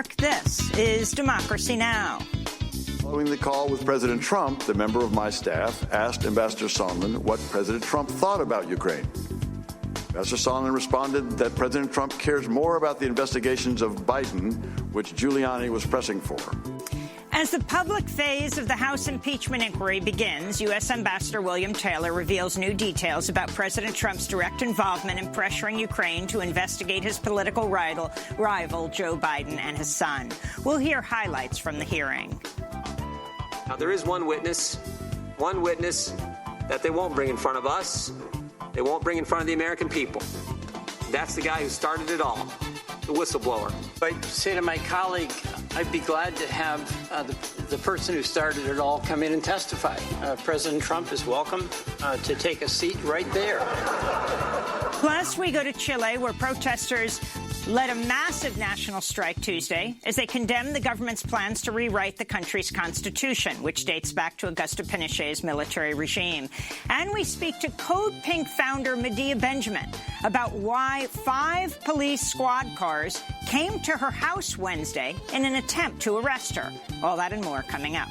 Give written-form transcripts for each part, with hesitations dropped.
week. This is Democracy Now! Following the call with President Trump, the member of my staff asked Ambassador Sondland what President Trump thought about Ukraine. Ambassador Sondland responded that President Trump cares more about the investigations of Biden, which Giuliani was pressing for. As the public phase of the House impeachment inquiry begins, U.S. Ambassador William Taylor reveals new details about President Trump's direct involvement in pressuring Ukraine to investigate his political rival, Joe Biden, and his son. We'll hear highlights from the hearing. Now, there is one witness that they won't bring in front of us. They won't bring in front of the American people. That's the guy who started it all, the whistleblower. I say to my colleague, I'd be glad to have the person who started it all come in and testify. President Trump is welcome to take a seat right there. Plus, we go to Chile, where protesters led a massive national strike Tuesday as they condemned the government's plans to rewrite the country's constitution, which dates back to Augusto Pinochet's military regime. And we speak to Code Pink founder Medea Benjamin about why 5 police squad cars came to her house Wednesday in an attempt to arrest her. All that and more coming up.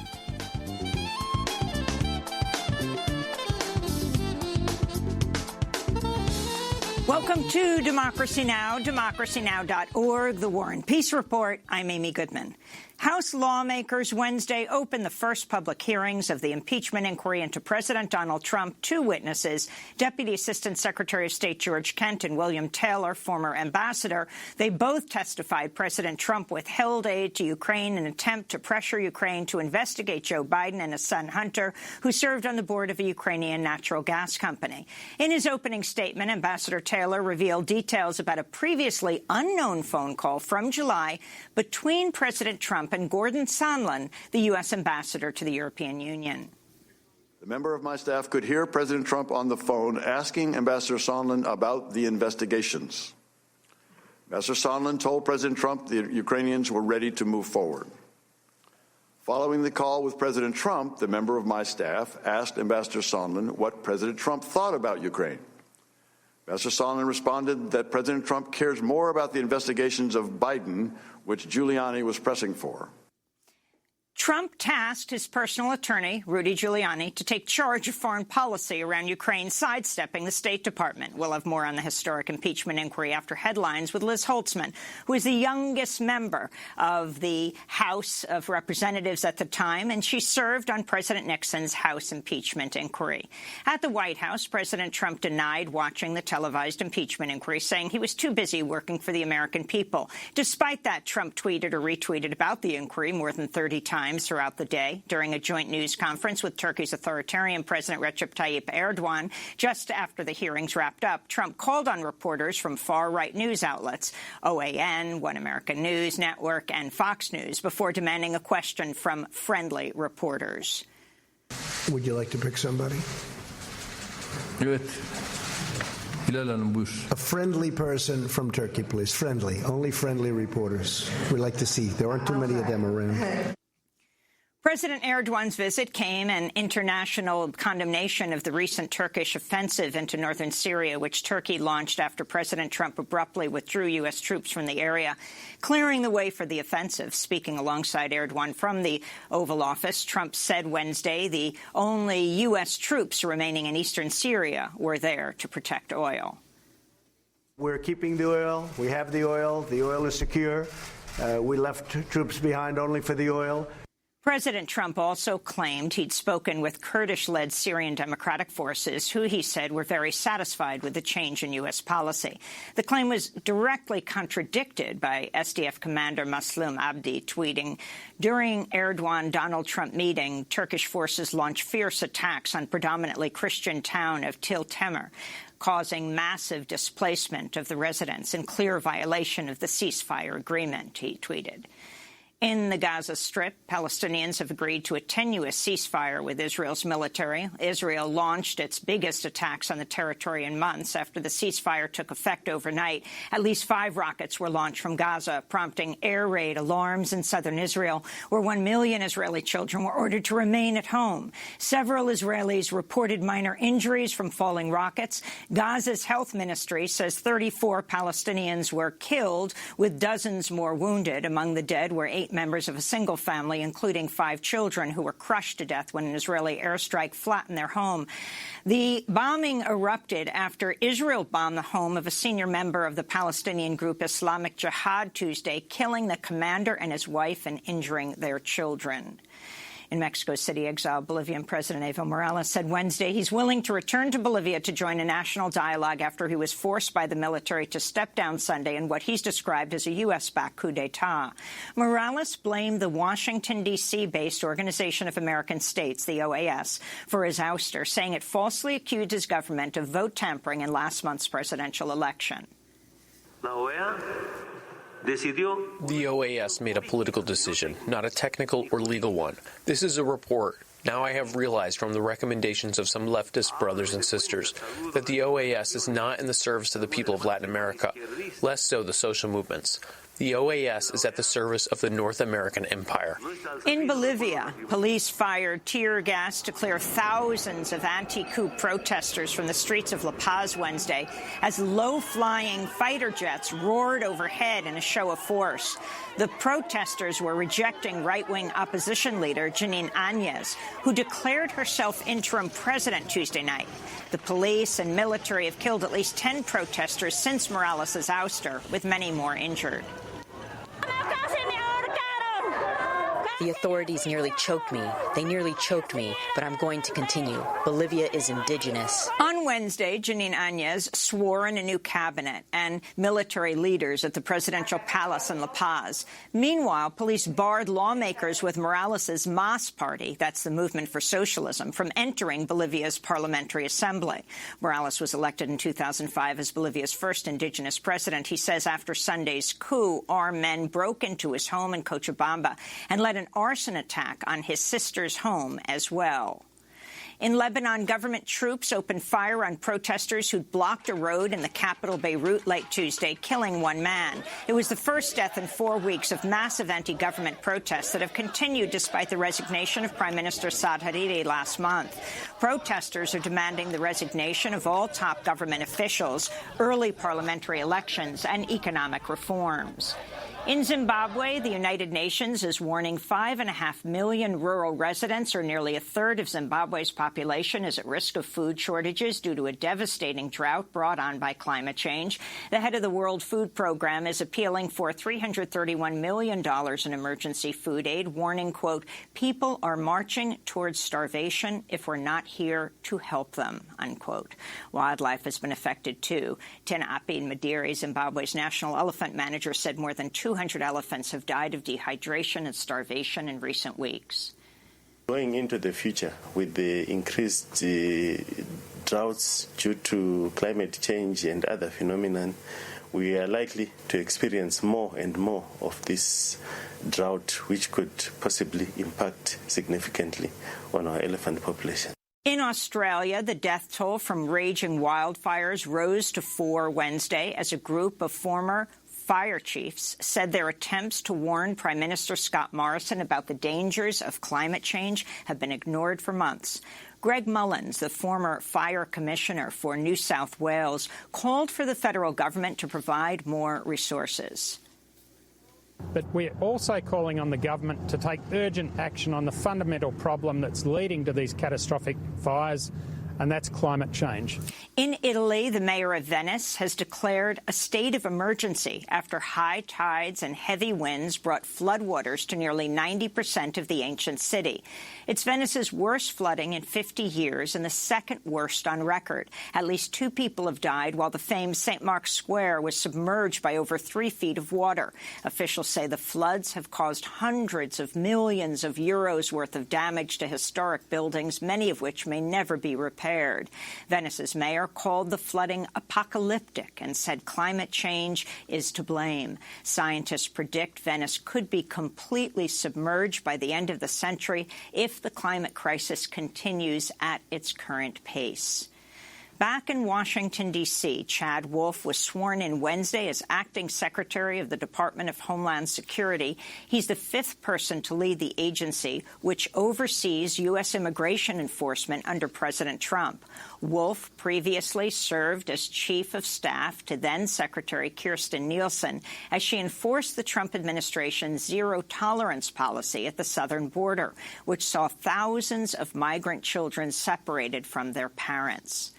Welcome to Democracy Now!, democracynow.org, The War and Peace Report. I'm Amy Goodman. House lawmakers Wednesday opened the first public hearings of the impeachment inquiry into President Donald Trump. 2 witnesses, Deputy Assistant Secretary of State George Kent and William Taylor, former ambassador. They both testified President Trump withheld aid to Ukraine in an attempt to pressure Ukraine to investigate Joe Biden and his son Hunter, who served on the board of a Ukrainian natural gas company. In his opening statement, Ambassador Taylor revealed details about a previously unknown phone call from July between President Trump and Gordon Sondland, the U.S. ambassador to the European Union. The member of my staff could hear President Trump on the phone asking Ambassador Sondland about the investigations. Ambassador Sondland told President Trump the Ukrainians were ready to move forward. Following the call with President Trump, the member of my staff asked Ambassador Sondland what President Trump thought about Ukraine. Ambassador Sondland responded that President Trump cares more about the investigations of Biden, which Giuliani was pressing for. Trump tasked his personal attorney, Rudy Giuliani, to take charge of foreign policy around Ukraine, sidestepping the State Department. We'll have more on the historic impeachment inquiry after headlines with Liz Holtzman, who is the youngest member of the House of Representatives at the time, and she served on President Nixon's House impeachment inquiry. At the White House, President Trump denied watching the televised impeachment inquiry, saying he was too busy working for the American people. Despite that, Trump tweeted or retweeted about the inquiry more than 30 times throughout the day. During a joint news conference with Turkey's authoritarian President Recep Tayyip Erdogan, just after the hearings wrapped up, Trump called on reporters from far-right news outlets, OAN, One American News Network, and Fox News, before demanding a question from friendly reporters. Would you like to pick somebody? Evet. Hilal Hanım, buyur. A friendly person from Turkey, please. Friendly. Only friendly reporters. We like to see. There aren't too many of them around. President Erdogan's visit came in international condemnation of the recent Turkish offensive into northern Syria, which Turkey launched after President Trump abruptly withdrew U.S. troops from the area, clearing the way for the offensive. Speaking alongside Erdogan from the Oval Office, Trump said Wednesday the only U.S. troops remaining in eastern Syria were there to protect oil. We're keeping the oil. We have the oil. The oil is secure. We left troops behind only for the oil. President Trump also claimed he'd spoken with Kurdish-led Syrian Democratic Forces, who he said were very satisfied with the change in U.S. policy. The claim was directly contradicted by SDF commander Maslum Abdi, tweeting, "During Erdogan-Donald Trump meeting, Turkish forces launched fierce attacks on predominantly Christian town of Til Temir, causing massive displacement of the residents in clear violation of the ceasefire agreement," he tweeted. In the Gaza Strip, Palestinians have agreed to a tenuous ceasefire with Israel's military. Israel launched its biggest attacks on the territory in months after the ceasefire took effect overnight. At least 5 rockets were launched from Gaza, prompting air raid alarms in southern Israel, where 1 million Israeli children were ordered to remain at home. Several Israelis reported minor injuries from falling rockets. Gaza's health ministry says 34 Palestinians were killed, with dozens more wounded. Among the dead were 8 members of a single family, including 5 children who were crushed to death when an Israeli airstrike flattened their home. The bombing erupted after Israel bombed the home of a senior member of the Palestinian group Islamic Jihad Tuesday, killing the commander and his wife and injuring their children. In Mexico City, exiled Bolivian President Evo Morales said Wednesday he's willing to return to Bolivia to join a national dialogue after he was forced by the military to step down Sunday in what he's described as a U.S.-backed coup d'etat. Morales blamed the Washington, D.C.-based Organization of American States, the OAS, for his ouster, saying it falsely accused his government of vote tampering in last month's presidential election. The OAS made a political decision, not a technical or legal one. This is a report. Now I have realized from the recommendations of some leftist brothers and sisters that the OAS is not in the service of the people of Latin America, less so the social movements. The OAS is at the service of the North American empire. In Bolivia, police fired tear gas to clear thousands of anti-coup protesters from the streets of La Paz Wednesday as low-flying fighter jets roared overhead in a show of force. The protesters were rejecting right-wing opposition leader Jeanine Áñez, who declared herself interim president Tuesday night. The police and military have killed at least 10 protesters since Morales' ouster, with many more injured. The authorities nearly choked me. They nearly choked me, but I'm going to continue. Bolivia is indigenous. On Wednesday, Jeanine Áñez swore in a new cabinet and military leaders at the presidential palace in La Paz. Meanwhile, police barred lawmakers with Morales' MAS party, that's the Movement for Socialism, from entering Bolivia's parliamentary assembly. Morales was elected in 2005 as Bolivia's first indigenous president. He says after Sunday's coup, armed men broke into his home in Cochabamba and led an arson attack on his sister's home as well. In Lebanon, government troops opened fire on protesters who'd blocked a road in the capital Beirut late Tuesday, killing 1 man. It was the first death in 4 weeks of massive anti-government protests that have continued despite the resignation of Prime Minister Saad Hariri last month. Protesters are demanding the resignation of all top government officials, early parliamentary elections, and economic reforms. In Zimbabwe, the United Nations is warning 5.5 million rural residents, or nearly a third of Zimbabwe's population, is at risk of food shortages due to a devastating drought brought on by climate change. The head of the World Food Program is appealing for $331 million in emergency food aid, warning, quote, people are marching towards starvation if we're not here to help them, unquote. Wildlife has been affected, too. Tenapi Madiri, Zimbabwe's national elephant manager, said more than 200 elephants have died of dehydration and starvation in recent weeks. Going into the future with the increased droughts due to climate change and other phenomena, we are likely to experience more and more of this drought, which could possibly impact significantly on our elephant population. In Australia, the death toll from raging wildfires rose to 4 Wednesday as a group of former fire chiefs said their attempts to warn Prime Minister Scott Morrison about the dangers of climate change have been ignored for months. Greg Mullins, the former fire commissioner for New South Wales, called for the federal government to provide more resources. But we're also calling on the government to take urgent action on the fundamental problem that's leading to these catastrophic fires, and that's climate change. In Italy, the mayor of Venice has declared a state of emergency after high tides and heavy winds brought floodwaters to nearly 90% of the ancient city. It's Venice's worst flooding in 50 years and the second worst on record. At least 2 people have died, while the famed St. Mark's Square was submerged by over 3 feet of water. Officials say the floods have caused hundreds of millions of euros worth of damage to historic buildings, many of which may never be repaired. prepared. Venice's mayor called the flooding apocalyptic and said climate change is to blame. Scientists predict Venice could be completely submerged by the end of the century if the climate crisis continues at its current pace. Back in Washington, D.C., Chad Wolf was sworn in Wednesday as acting secretary of the Department of Homeland Security. He's the fifth person to lead the agency, which oversees U.S. immigration enforcement under President Trump. Wolf previously served as chief of staff to then-Secretary Kirstjen Nielsen as she enforced the Trump administration's zero-tolerance policy at the southern border, which saw thousands of migrant children separated from their parents.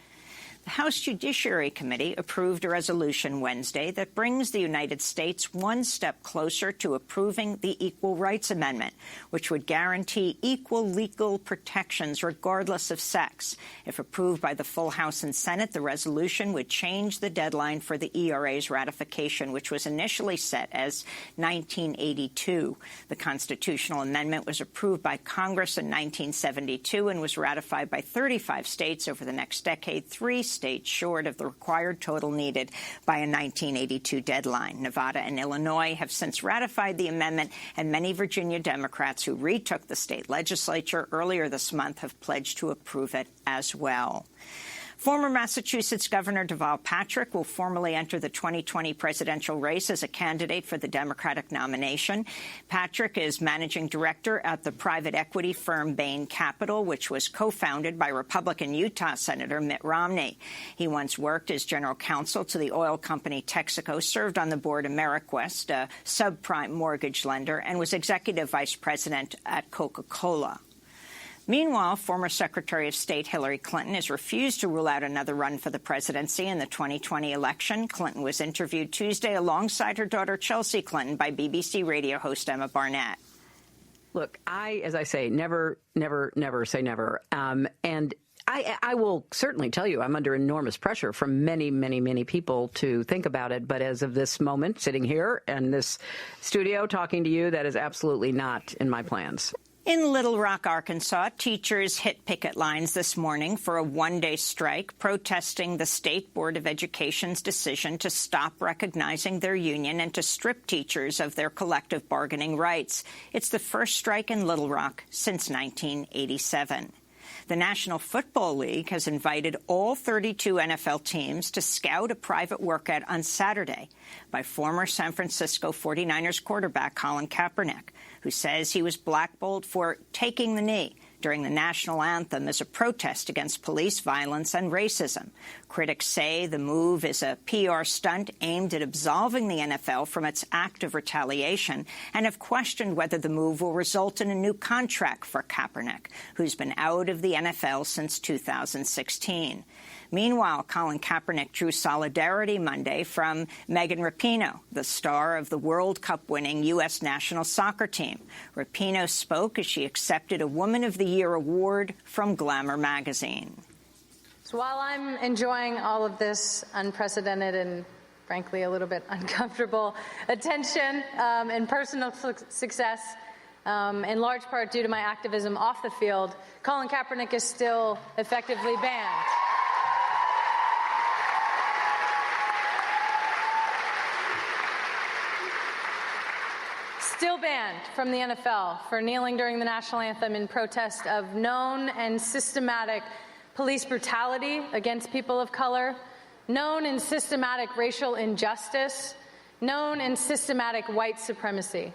The House Judiciary Committee approved a resolution Wednesday that brings the United States one step closer to approving the Equal Rights Amendment, which would guarantee equal legal protections regardless of sex. If approved by the full House and Senate, the resolution would change the deadline for the ERA's ratification, which was initially set as 1982. The constitutional amendment was approved by Congress in 1972 and was ratified by 35 states over the next decade, 3 states short of the required total needed by a 1982 deadline. Nevada and Illinois have since ratified the amendment, and many Virginia Democrats who retook the state legislature earlier this month have pledged to approve it as well. Former Massachusetts Governor Deval Patrick will formally enter the 2020 presidential race as a candidate for the Democratic nomination. Patrick is managing director at the private equity firm Bain Capital, which was co-founded by Republican Utah Senator Mitt Romney. He once worked as general counsel to the oil company Texaco, served on the board of Ameriquest, a subprime mortgage lender, and was executive vice president at Coca-Cola. Meanwhile, former Secretary of State Hillary Clinton has refused to rule out another run for the presidency in the 2020 election. Clinton was interviewed Tuesday alongside her daughter Chelsea Clinton by BBC radio host Emma Barnett. Look, as I say, never say never. And I will certainly tell you I'm under enormous pressure from many, many, many people to think about it. But as of this moment, sitting here in this studio talking to you, that is absolutely not in my plans. In Little Rock, Arkansas, teachers hit picket lines this morning for a one-day strike, protesting the State Board of Education's decision to stop recognizing their union and to strip teachers of their collective bargaining rights. It's the first strike in Little Rock since 1987. The National Football League has invited all 32 NFL teams to scout a private workout on Saturday by former San Francisco 49ers quarterback Colin Kaepernick, who says he was blackballed for taking the knee during the national anthem as a protest against police violence and racism. Critics say the move is a PR stunt aimed at absolving the NFL from its act of retaliation and have questioned whether the move will result in a new contract for Kaepernick, who's been out of the NFL since 2016. Meanwhile, Colin Kaepernick drew solidarity Monday from Megan Rapinoe, the star of the World Cup-winning U.S. national soccer team. Rapinoe spoke as she accepted a Woman of the Year award from Glamour magazine. So while I'm enjoying all of this unprecedented and, frankly, a little bit uncomfortable attention and personal success, in large part due to my activism off the field, Colin Kaepernick is still effectively banned. Still banned from the NFL for kneeling during the national anthem in protest of known and systematic police brutality against people of color, known and systematic racial injustice, known and systematic white supremacy.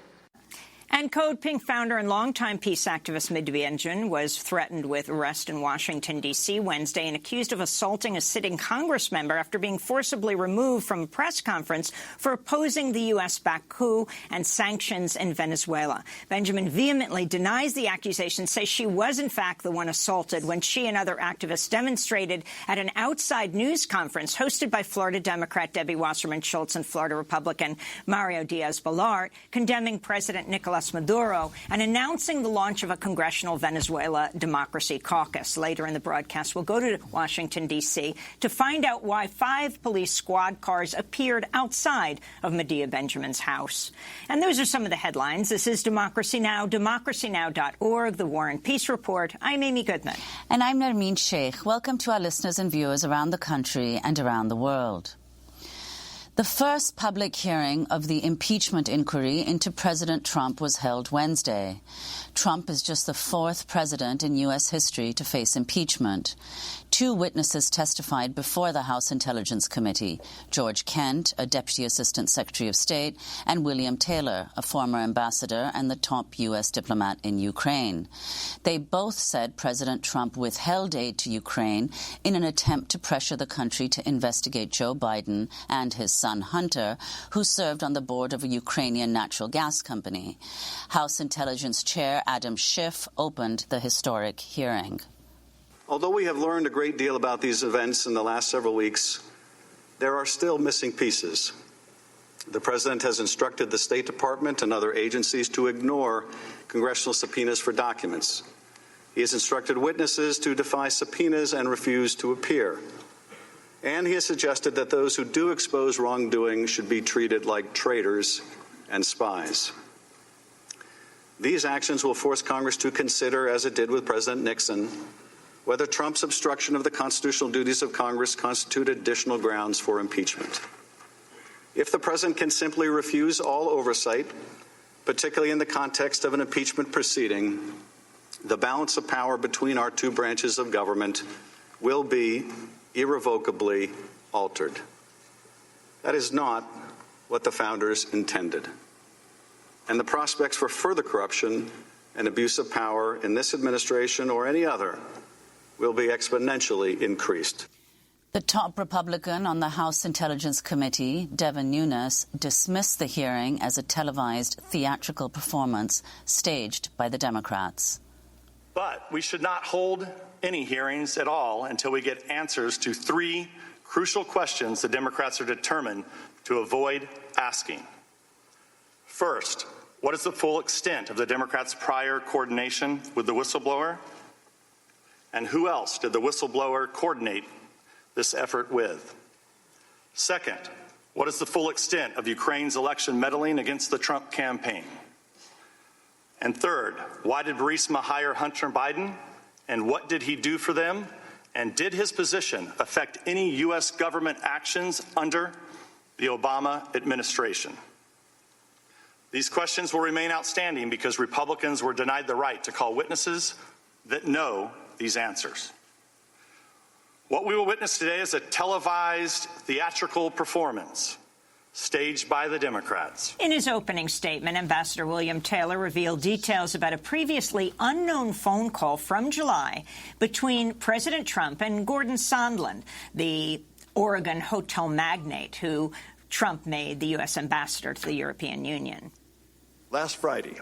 And Code Pink founder and longtime peace activist Midvi Engin was threatened with arrest in Washington, D.C. Wednesday and accused of assaulting a sitting Congress member after being forcibly removed from a press conference for opposing the U.S.-backed coup and sanctions in Venezuela. Benjamin vehemently denies the accusation, says she was, in fact, the one assaulted when she and other activists demonstrated at an outside news conference hosted by Florida Democrat Debbie Wasserman Schultz and Florida Republican Mario Diaz-Balart, condemning President Nicolas Nicolas Maduro and announcing the launch of a congressional Venezuela Democracy Caucus. Later in the broadcast, we'll go to Washington, D.C. to find out why 5 police squad cars appeared outside of Medea Benjamin's house. And those are some of the headlines. This is Democracy Now!, democracynow.org, the War and Peace Report. I'm Amy Goodman. And I'm Nermeen Sheikh. Welcome to our listeners and viewers around the country and around the world. The first public hearing of the impeachment inquiry into President Trump was held Wednesday. Trump is just the 4th president in U.S. history to face impeachment. 2 witnesses testified before the House Intelligence Committee, George Kent, a Deputy Assistant Secretary of State, and William Taylor, a former ambassador and the top U.S. diplomat in Ukraine. They both said President Trump withheld aid to Ukraine in an attempt to pressure the country to investigate Joe Biden and his son Hunter, who served on the board of a Ukrainian natural gas company. House Intelligence Chair Adam Schiff opened the historic hearing. Although we have learned a great deal about these events in the last several weeks, there are still missing pieces. The President has instructed the State Department and other agencies to ignore congressional subpoenas for documents. He has instructed witnesses to defy subpoenas and refuse to appear. And he has suggested that those who do expose wrongdoing should be treated like traitors and spies. These actions will force Congress to consider, as it did with President Nixon, whether Trump's obstruction of the constitutional duties of Congress constitute additional grounds for impeachment. If the President can simply refuse all oversight, particularly in the context of an impeachment proceeding, the balance of power between our 2 branches of government will be irrevocably altered. That is not what the founders intended. And the prospects for further corruption and abuse of power in this administration or any other will be exponentially increased. The top Republican on the House Intelligence Committee, Devin Nunes, dismissed the hearing as a televised theatrical performance staged by the Democrats. But we should not hold any hearings at all until we get answers to 3 crucial questions the Democrats are determined to avoid asking. First, what is the full extent of the Democrats' prior coordination with the whistleblower? And who else did the whistleblower coordinate this effort with? Second, what is the full extent of Ukraine's election meddling against the Trump campaign? And third, why did Burisma hire Hunter Biden? And what did he do for them? And did his position affect any U.S. government actions under the Obama administration? These questions will remain outstanding because Republicans were denied the right to call witnesses that know these answers. What we will witness today is a televised theatrical performance staged by the Democrats. In his opening statement, Ambassador William Taylor revealed details about a previously unknown phone call from July between President Trump and Gordon Sondland, the Oregon hotel magnate who Trump made the U.S. ambassador to the European Union. Last Friday,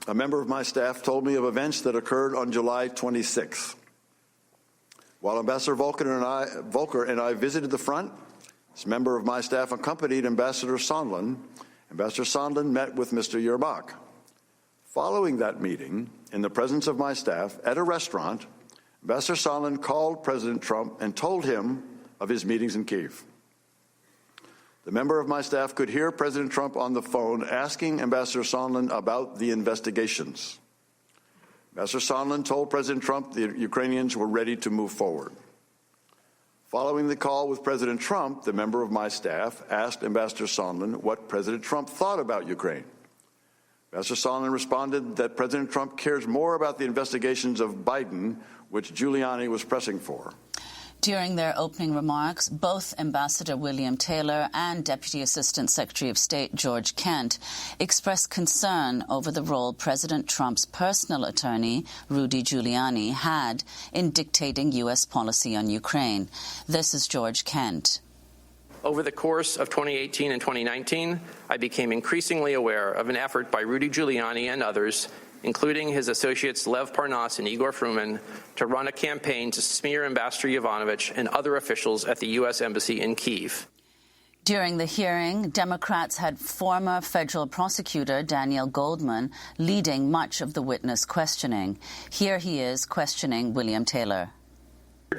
a member of my staff told me of events that occurred on July 26th. While Ambassador Volker and I visited the front, this member of my staff accompanied Ambassador Sondland. Ambassador Sondland met with Mr. Yermak. Following that meeting, in the presence of my staff at a restaurant, Ambassador Sondland called President Trump and told him of his meetings in Kyiv. The member of my staff could hear President Trump on the phone asking Ambassador Sondland about the investigations. Ambassador Sondland told President Trump the Ukrainians were ready to move forward. Following the call with President Trump, the member of my staff asked Ambassador Sondland what President Trump thought about Ukraine. Ambassador Sondland responded that President Trump cares more about the investigations of Biden, which Giuliani was pressing for. During their opening remarks, both Ambassador William Taylor and Deputy Assistant Secretary of State George Kent expressed concern over the role President Trump's personal attorney, Rudy Giuliani, had in dictating U.S. policy on Ukraine. This is George Kent. Over the course of 2018 and 2019, I became increasingly aware of an effort by Rudy Giuliani and others, including his associates Lev Parnas and Igor Fruman, to run a campaign to smear Ambassador Yovanovitch and other officials at the U.S. Embassy in Kyiv. During the hearing, Democrats had former federal prosecutor Daniel Goldman leading much of the witness questioning. Here he is questioning William Taylor.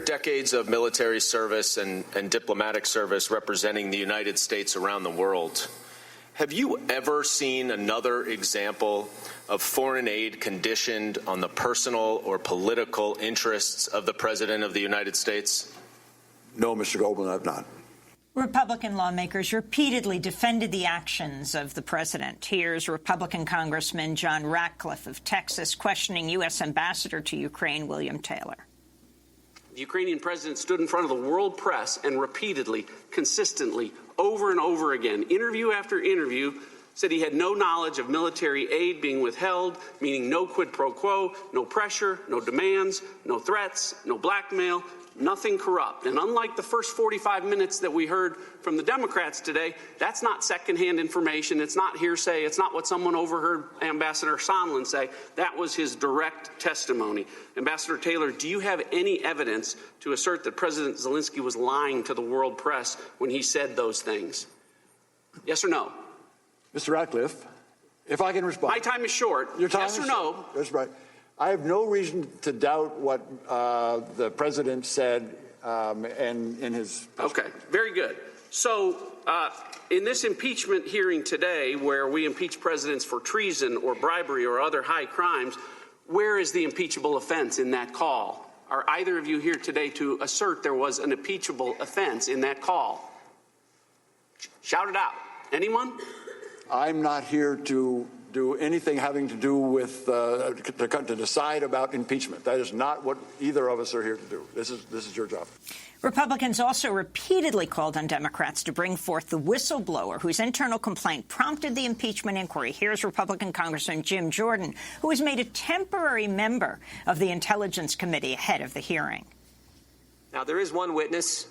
Decades of military service and diplomatic service representing the United States around the world. Have you ever seen another example of foreign aid conditioned on the personal or political interests of the President of the United States? No, Mr. Goldman, I've not. Republican lawmakers repeatedly defended the actions of the president. Here's Republican Congressman John Ratcliffe of Texas questioning U.S. Ambassador to Ukraine William Taylor. The Ukrainian president stood in front of the world press and repeatedly, consistently, over and over again, interview after interview, said he had no knowledge of military aid being withheld, meaning no quid pro quo, no pressure, no demands, no threats, no blackmail, nothing corrupt. And unlike the first 45 minutes that we heard from the Democrats today, that's not secondhand information. It's not hearsay. It's not what someone overheard Ambassador Sondland say. That was his direct testimony. Ambassador Taylor, do you have any evidence to assert that President Zelensky was lying to the world press when he said those things? Yes or no? Mr. Ratcliffe, if I can respond. My time is short. Your time yes is or no? short. That's right. I have no reason to doubt what the president said and in his... Okay, very good. So in this impeachment hearing today, where we impeach presidents for treason or bribery or other high crimes, where is the impeachable offense in that call? Are either of you here today to assert there was an impeachable offense in that call? Shout it out. Anyone? I'm not here to do anything having to do with to decide about impeachment. That is not what either of us are here to do. This is your job. Republicans also repeatedly called on Democrats to bring forth the whistleblower whose internal complaint prompted the impeachment inquiry. Here's Republican Congressman Jim Jordan, who was made a temporary member of the Intelligence Committee ahead of the hearing. Now, there is one witness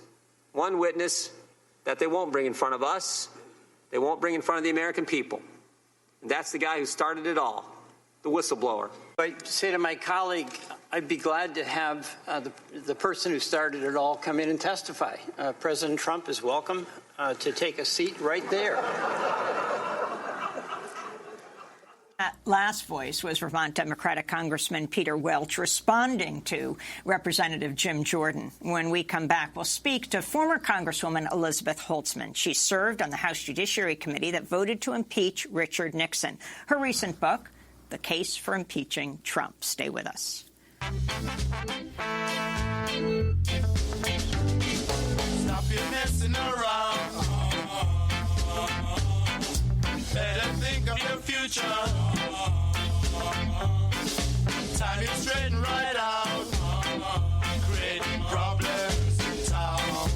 that they won't bring in front of us. They won't bring in front of the American people. And that's the guy who started it all, the whistleblower. I say to my colleague, I'd be glad to have the person who started it all come in and testify. President Trump is welcome to take a seat right there. That last voice was Vermont Democratic Congressman Peter Welch responding to Representative Jim Jordan. When we come back, we'll speak to former Congresswoman Elizabeth Holtzman. She served on the House Judiciary Committee that voted to impeach Richard Nixon. Her recent book, The Case for Impeaching Trump. Stay with us. Stop your messing around. Better think of your future. Time is straighten right out. Creating problems in town.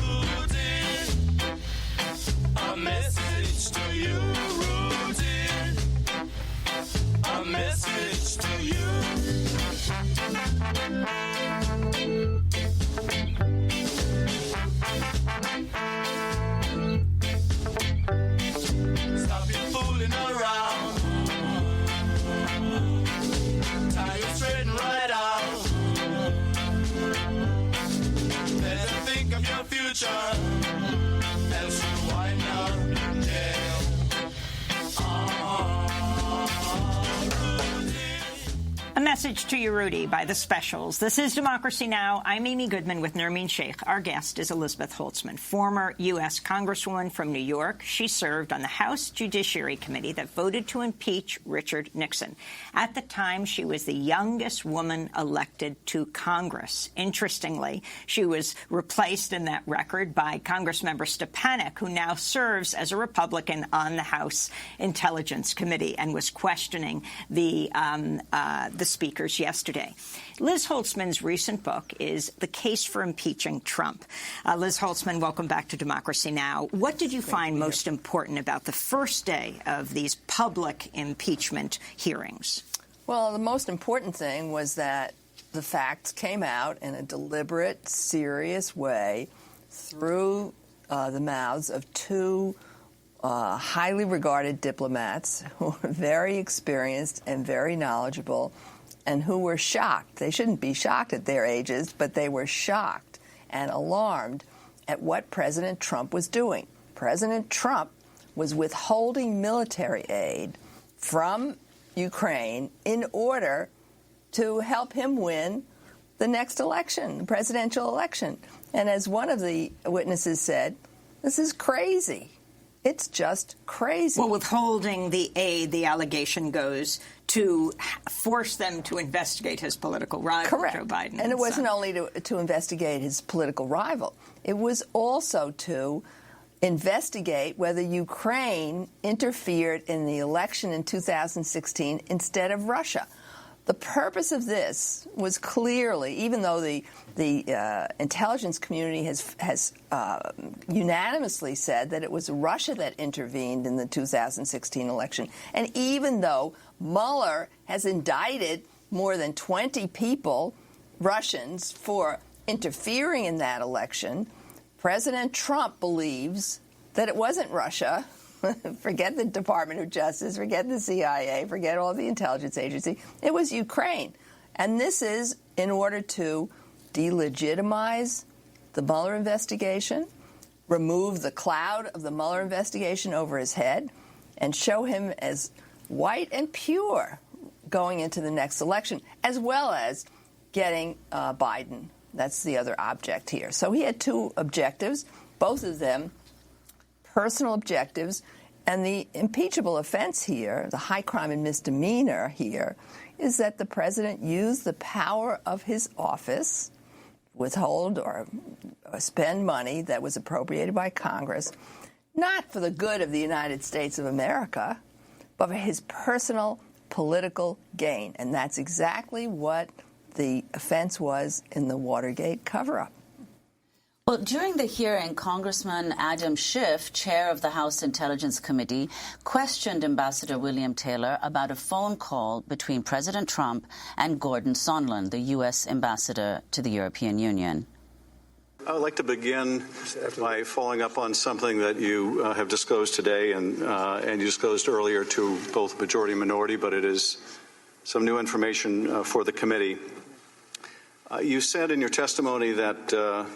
Routine. A message to you, routine. A message to you. Stop your fooling around. Tie you straight and right out. Better think of your future. Else you wind up in jail. A message to you, Rudy, by The Specials. This is Democracy Now! I'm Amy Goodman with Nermeen Sheikh. Our guest is Elizabeth Holtzman, former U.S. Congresswoman from New York. She served on the House Judiciary Committee that voted to impeach Richard Nixon. At the time, she was the youngest woman elected to Congress. Interestingly, she was replaced in that record by Congressmember Stepanek, who now serves as a Republican on the House Intelligence Committee and was questioning the speakers yesterday. Liz Holtzman's recent book is The Case for Impeaching Trump. Liz Holtzman, welcome back to Democracy Now! What did you find most important about the first day of these public impeachment hearings? Well, the most important thing was that the facts came out in a deliberate, serious way through the mouths of two highly regarded diplomats who were very experienced and very knowledgeable and who were shocked. They shouldn't be shocked at their ages, but they were shocked and alarmed at what President Trump was doing. President Trump was withholding military aid from Ukraine in order to help him win the next election, the presidential election. And as one of the witnesses said, this is crazy. It's just crazy. Well, withholding the aid, the allegation goes to force them to investigate his political rival, Correct. Joe Biden. And it wasn't only to investigate his political rival. It was also to investigate whether Ukraine interfered in the election in 2016 instead of Russia. The purpose of this was clearly, even though the intelligence community has unanimously said that it was Russia that intervened in the 2016 election, and even though Mueller has indicted more than 20 people, Russians, for interfering in that election, President Trump believes that it wasn't Russia. Forget the Department of Justice, forget the CIA, forget all the intelligence agency. It was Ukraine. And this is in order to delegitimize the Mueller investigation, remove the cloud of the Mueller investigation over his head, and show him as white and pure going into the next election, as well as getting Biden. That's the other object here. So he had two objectives, both of them personal objectives, and the impeachable offense here, the high crime and misdemeanor here, is that the president used the power of his office, withhold or spend money that was appropriated by Congress, not for the good of the United States of America, but for his personal political gain. And that's exactly what the offense was in the Watergate cover-up. Well, during the hearing, Congressman Adam Schiff, chair of the House Intelligence Committee, questioned Ambassador William Taylor about a phone call between President Trump and Gordon Sondland, the U.S. ambassador to the European Union. I would like to begin by following up on something that you have disclosed today and you disclosed earlier to both majority and minority, but it is some new information for the committee. You said in your testimony that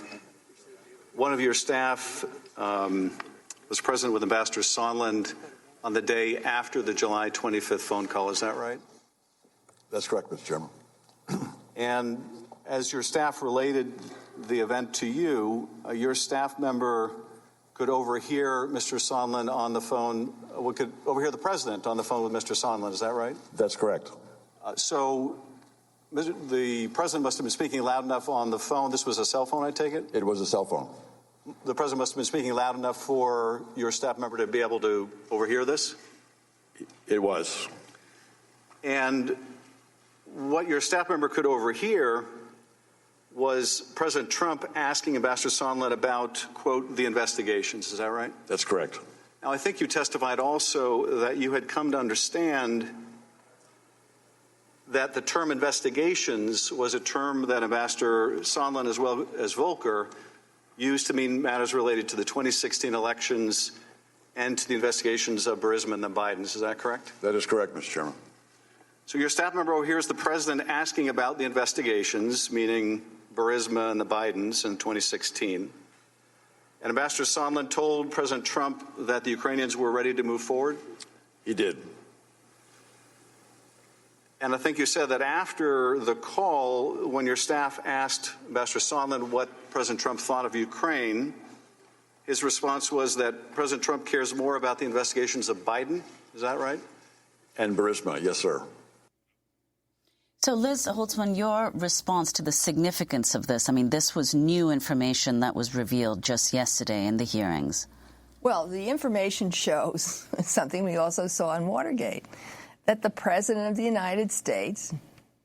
one of your staff was present with Ambassador Sondland on the day after the July 25th phone call. Is that right? That's correct, Mr. Chairman. And as your staff related the event to you, your staff member could overhear Mr. Sondland on the phone, could overhear the president on the phone with Mr. Sondland. Is that right? That's correct. So the president must have been speaking loud enough on the phone. This was a cell phone, I take it? It was a cell phone. The president must have been speaking loud enough for your staff member to be able to overhear this? It was. And what your staff member could overhear was President Trump asking Ambassador Sondland about, quote, the investigations. Is that right? That's correct. Now, I think you testified also that you had come to understand that the term investigations was a term that Ambassador Sondland, as well as Volker, used to mean matters related to the 2016 elections and to the investigations of Burisma and the Bidens. Is that correct? That is correct, Mr. Chairman. So your staff member overhears the president asking about the investigations, meaning Burisma and the Bidens in 2016. And Ambassador Sondland told President Trump that the Ukrainians were ready to move forward? He did. And I think you said that after the call, when your staff asked Ambassador Sondland what President Trump thought of Ukraine, his response was that President Trump cares more about the investigations of Biden. Is that right? And Burisma, yes, sir. So, Liz Holtzman, your response to the significance of this, I mean, this was new information that was revealed just yesterday in the hearings. Well, the information shows something we also saw in Watergate, that the President of the United States,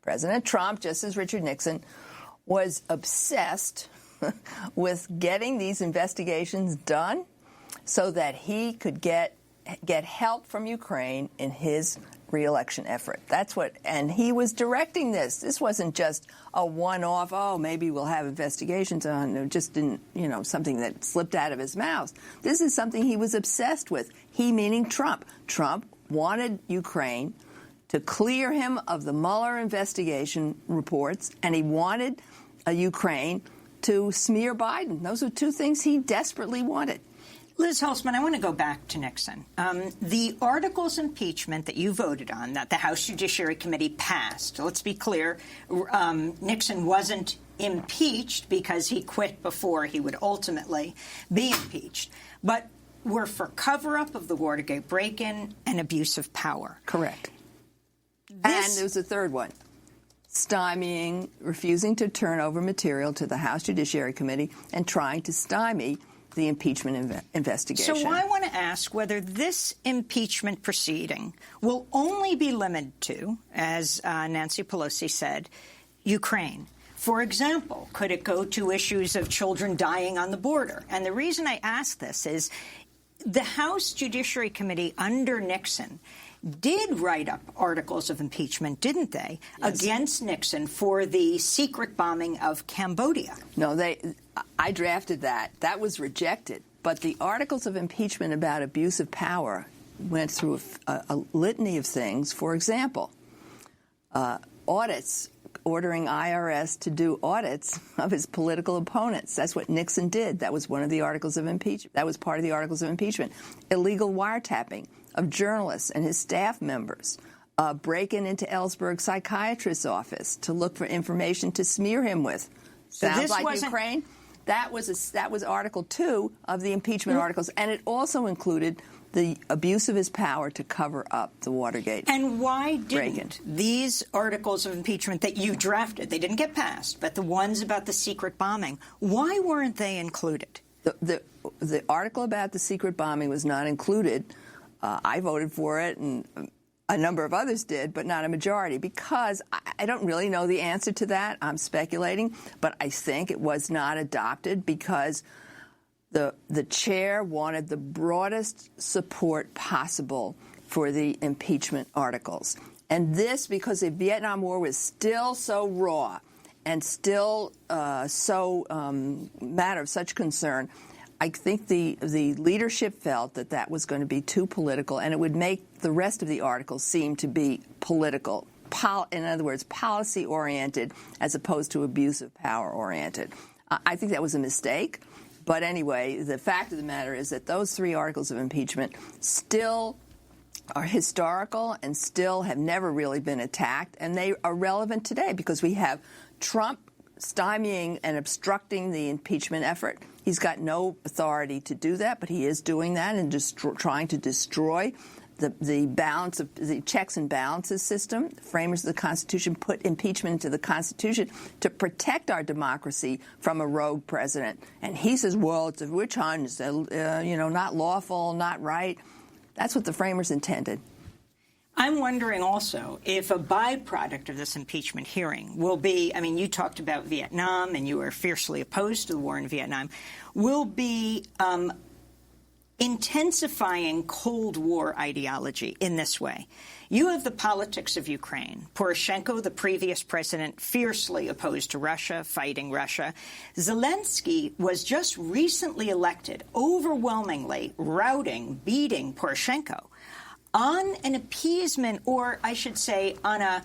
President Trump, just as Richard Nixon, was obsessed with getting these investigations done so that he could get help from Ukraine in his re-election effort. That's what, and he was directing this. This wasn't just a one-off, oh, maybe we'll have investigations on, it just didn't, something that slipped out of his mouth. This is something he was obsessed with. He meaning Trump. Trump wanted Ukraine to clear him of the Mueller investigation reports, and he wanted Ukraine to smear Biden. Those are two things he desperately wanted. Liz Holtzman, I want to go back to Nixon. The articles of impeachment that you voted on, that the House Judiciary Committee passed, let's be clear, Nixon wasn't impeached because he quit before he would ultimately be impeached, but were for cover-up of the Watergate break-in and abuse of power. Correct. And there was a third one. Stymieing, refusing to turn over material to the House Judiciary Committee and trying to stymie the impeachment investigation. So I want to ask whether this impeachment proceeding will only be limited to, as Nancy Pelosi said, Ukraine. For example, could it go to issues of children dying on the border? And the reason I ask this is the House Judiciary Committee under Nixon did write up articles of impeachment, didn't they, against Nixon for the secret bombing of Cambodia? No, I drafted that. That was rejected. But the articles of impeachment about abuse of power went through a litany of things. For example, audits, ordering IRS to do audits of his political opponents. That's what Nixon did. That was one of the articles of impeachment. That was part of the articles of impeachment. Illegal wiretapping of journalists and his staff members, breaking into Ellsberg's psychiatrist's office to look for information to smear him with. Sounds like Ukraine. That was Article 2 of the impeachment articles, and it also included the abuse of his power to cover up the Watergate. And why didn't these articles of impeachment that you drafted, they didn't get passed, but the ones about the secret bombing, why weren't they included? The article about the secret bombing was not included. I voted for it, and a number of others did, but not a majority, because I don't really know the answer to that. I'm speculating, but I think it was not adopted because the chair wanted the broadest support possible for the impeachment articles. And this because the Vietnam War was still so raw and still matter of such concern. I think the leadership felt that was going to be too political, and it would make the rest of the articles seem to be political. In other words, policy-oriented as opposed to abuse of power-oriented. I think that was a mistake. But anyway, the fact of the matter is that those three articles of impeachment still are historical and still have never really been attacked, and they are relevant today because we have Trump stymieing and obstructing the impeachment effort. He's got no authority to do that, but he is doing that and just trying to destroy the balance of the checks and balances system. The framers of the Constitution put impeachment into the Constitution to protect our democracy from a rogue president. And he says, well, it's a witch hunt, it's not lawful, not right. That's what the framers intended. I'm wondering also if a byproduct of this impeachment hearing will be, I mean, you talked about Vietnam and you were fiercely opposed to the war in Vietnam, will be intensifying Cold War ideology in this way. You have the politics of Ukraine. Poroshenko, the previous president, fiercely opposed to Russia, fighting Russia. Zelensky was just recently elected, overwhelmingly beating Poroshenko on an appeasement, or I should say on a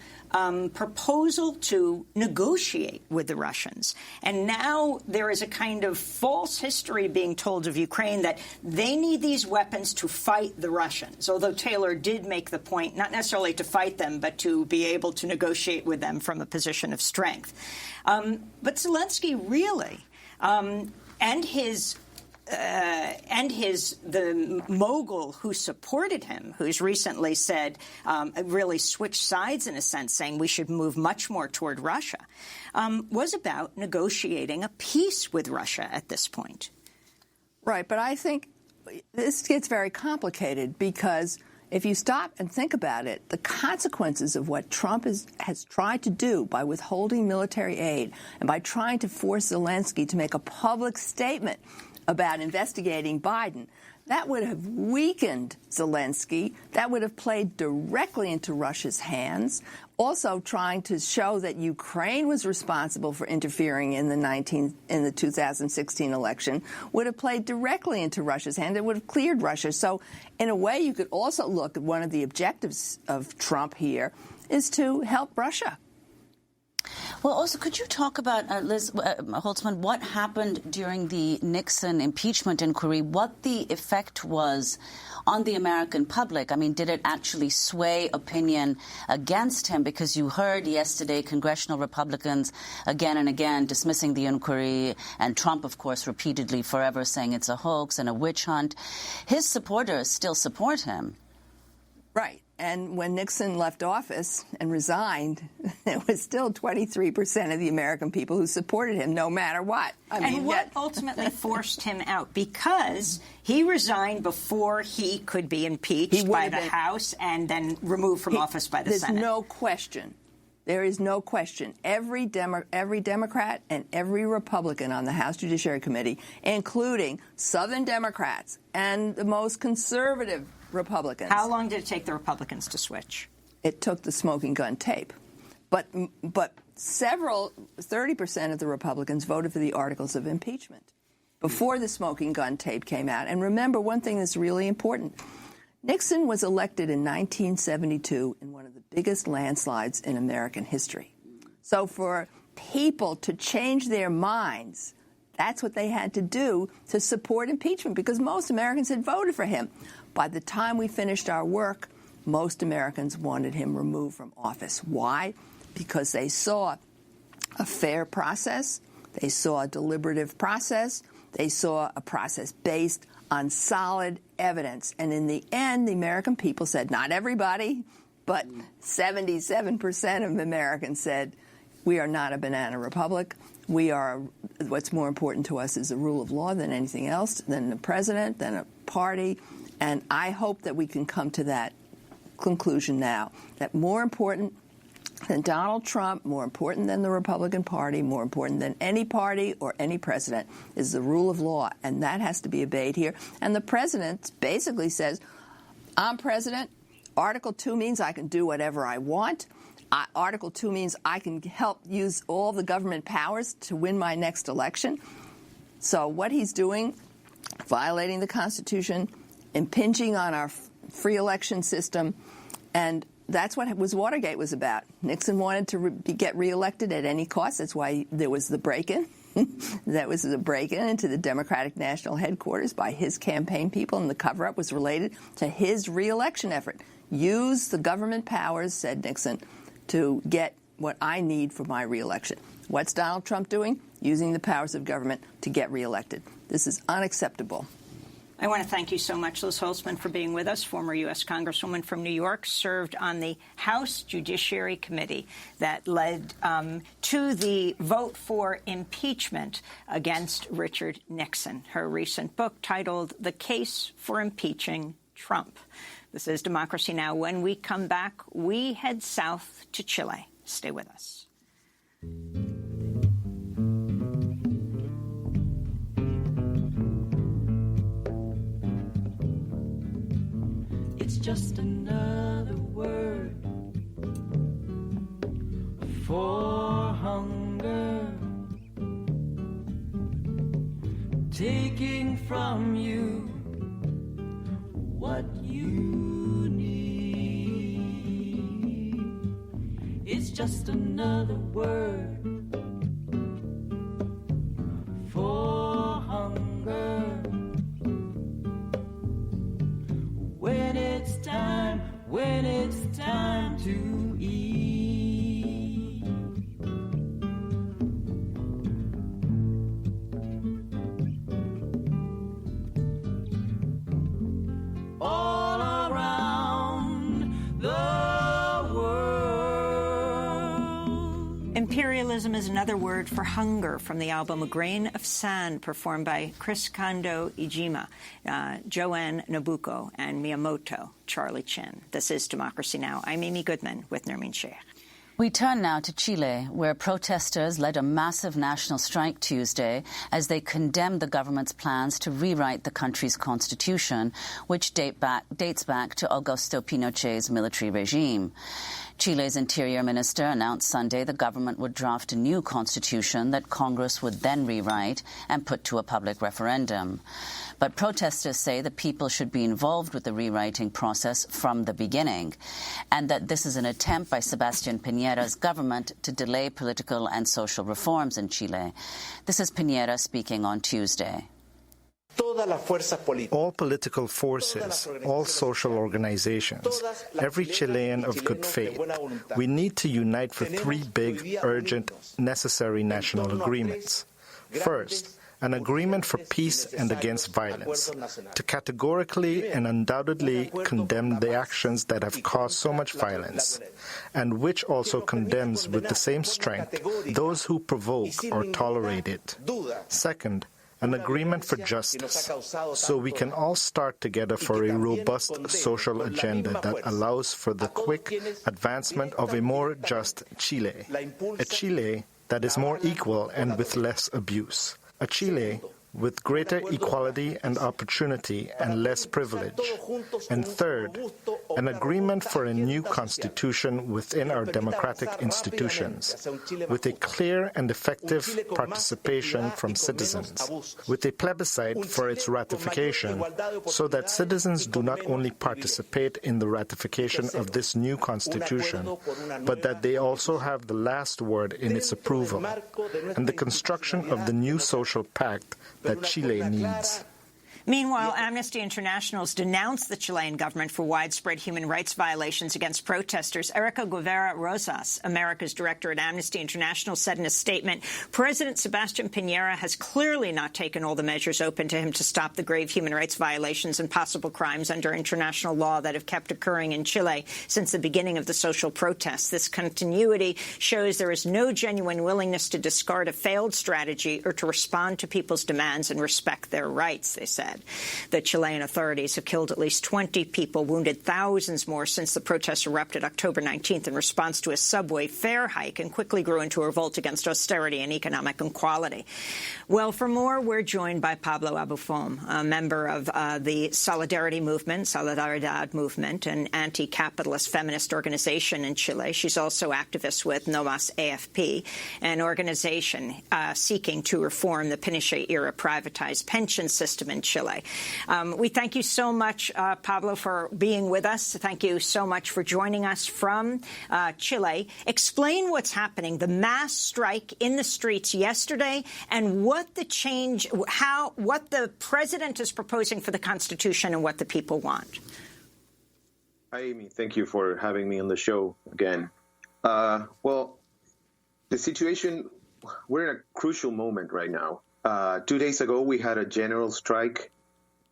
proposal to negotiate with the Russians. And now there is a kind of false history being told of Ukraine that they need these weapons to fight the Russians, although Taylor did make the point, not necessarily to fight them, but to be able to negotiate with them from a position of strength. But Zelensky really, the mogul who supported him, who's recently said, really switched sides in a sense, saying we should move much more toward Russia, was about negotiating a peace with Russia at this point. Right, but I think this gets very complicated because if you stop and think about it, the consequences of what Trump has tried to do by withholding military aid and by trying to force Zelensky to make a public statement about investigating Biden, that would have weakened Zelensky. That would have played directly into Russia's hands. Also trying to show that Ukraine was responsible for interfering in the 2016 election would have played directly into Russia's hand. It would have cleared Russia. So in a way, you could also look at one of the objectives of Trump here is to help Russia. Well, also, could you talk about, Liz Holtzman, what happened during the Nixon impeachment inquiry, what the effect was on the American public? I mean, did it actually sway opinion against him? Because you heard yesterday congressional Republicans again and again dismissing the inquiry, and Trump, of course, repeatedly forever saying it's a hoax and a witch hunt. His supporters still support him. Right. And when Nixon left office and resigned, there was still 23% of the American people who supported him, no matter what. What ultimately forced him out? Because he resigned before he could be impeached by the House and then removed from office by the Senate. There's no question. There is no question. Every Democrat and every Republican on the House Judiciary Committee, including Southern Democrats and the most conservative Republicans. How long did it take the Republicans to switch? It took the smoking gun tape. But 30% of the Republicans voted for the articles of impeachment before the smoking gun tape came out. And remember one thing that's really important. Nixon was elected in 1972 in one of the biggest landslides in American history. So for people to change their minds, that's what they had to do to support impeachment, because most Americans had voted for him. By the time we finished our work, most Americans wanted him removed from office. Why? Because they saw a fair process, they saw a deliberative process, they saw a process based on solid evidence. And in the end, the American people said, not everybody, but 77% of Americans said, we are not a banana republic. What's more important to us is the rule of law than anything else, than the president, than a party. And I hope that we can come to that conclusion now, that more important than Donald Trump, more important than the Republican Party, more important than any party or any president is the rule of law. And that has to be obeyed here. And the president basically says, I'm president. Article 2 means I can do whatever I want. Article 2 means I can help use all the government powers to win my next election. So what he's doing, violating the Constitution, impinging on our free election system, and that's what Watergate was about. Nixon wanted to get reelected at any cost. That's why there was the break-in. That was the break-in into the Democratic National Headquarters by his campaign people, and the cover-up was related to his reelection effort. Use the government powers, said Nixon, to get what I need for my reelection. What's Donald Trump doing? Using the powers of government to get reelected. This is unacceptable. I want to thank you so much, Liz Holtzman, for being with us. Former U.S. Congresswoman from New York, served on the House Judiciary Committee that led to the vote for impeachment against Richard Nixon. Her recent book titled The Case for Impeaching Trump. This is Democracy Now! When we come back, we head south to Chile. Stay with us. It's just another word for hunger, taking from you what you need. It's just another word for hunger. When it's time to eat. All around the world. Imperialism is another word for hunger, from the album A Grain of Sand, performed by Chris Kondo Ijima, Joanne Nabucco, and Miyamoto Charlie Chin. This is Democracy Now! I'm Amy Goodman with Nermeen Sheikh. We turn now to Chile, where protesters led a massive national strike Tuesday as they condemned the government's plans to rewrite the country's constitution, which dates back to Augusto Pinochet's military regime. Chile's interior minister announced Sunday the government would draft a new constitution that Congress would then rewrite and put to a public referendum. But protesters say the people should be involved with the rewriting process from the beginning, and that this is an attempt by Sebastián Piñera's government to delay political and social reforms in Chile. This is Piñera speaking on Tuesday. All political forces, all social organizations, every Chilean of good faith, we need to unite for three big, urgent, necessary national agreements. First, an agreement for peace and against violence, to categorically and undoubtedly condemn the actions that have caused so much violence, and which also condemns with the same strength those who provoke or tolerate it. Second, an agreement for justice, so we can all start together for a robust social agenda that allows for the quick advancement of a more just Chile, a Chile that is more equal and with less abuse, a Chile with greater equality and opportunity and less privilege. And third, an agreement for a new constitution within our democratic institutions, with a clear and effective participation from citizens, with a plebiscite for its ratification, so that citizens do not only participate in the ratification of this new constitution, but that they also have the last word in its approval, and the construction of the new social pact that Chile needs. Meanwhile, Amnesty International has denounced the Chilean government for widespread human rights violations against protesters. Erica Guevara Rosas, America's director at Amnesty International, said in a statement, President Sebastián Piñera has clearly not taken all the measures open to him to stop the grave human rights violations and possible crimes under international law that have kept occurring in Chile since the beginning of the social protests. This continuity shows there is no genuine willingness to discard a failed strategy or to respond to people's demands and respect their rights, they said. The Chilean authorities have killed at least 20 people, wounded thousands more since the protests erupted October 19th in response to a subway fare hike, and quickly grew into a revolt against austerity and economic inequality. Well, for more, we're joined by Pablo Abufón, a member of the Solidarity Movement, Solidaridad Movement, an anti-capitalist feminist organization in Chile. She's also activist with No Más AFP, an organization seeking to reform the Pinochet-era privatized pension system in Chile. We thank you so much, Pablo, for being with us. Thank you so much for joining us from Chile. Explain what's happening, the mass strike in the streets yesterday, and what the president is proposing for the Constitution and what the people want. Hi, Amy. Thank you for having me on the show again. Well, the situation, we're in a crucial moment right now. 2 days ago, we had a general strike,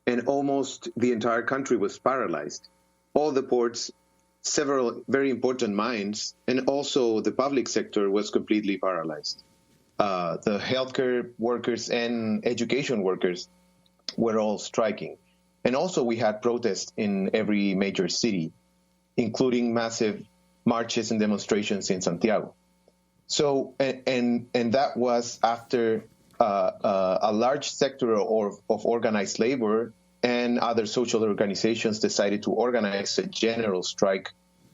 and almost the entire country was paralyzed. All the ports, several very important mines, and also the public sector was completely paralyzed. The healthcare workers and education workers were all striking. And also we had protests in every major city, including massive marches and demonstrations in Santiago. So, and that was after a large sector of organized labor and other social organizations decided to organize a general strike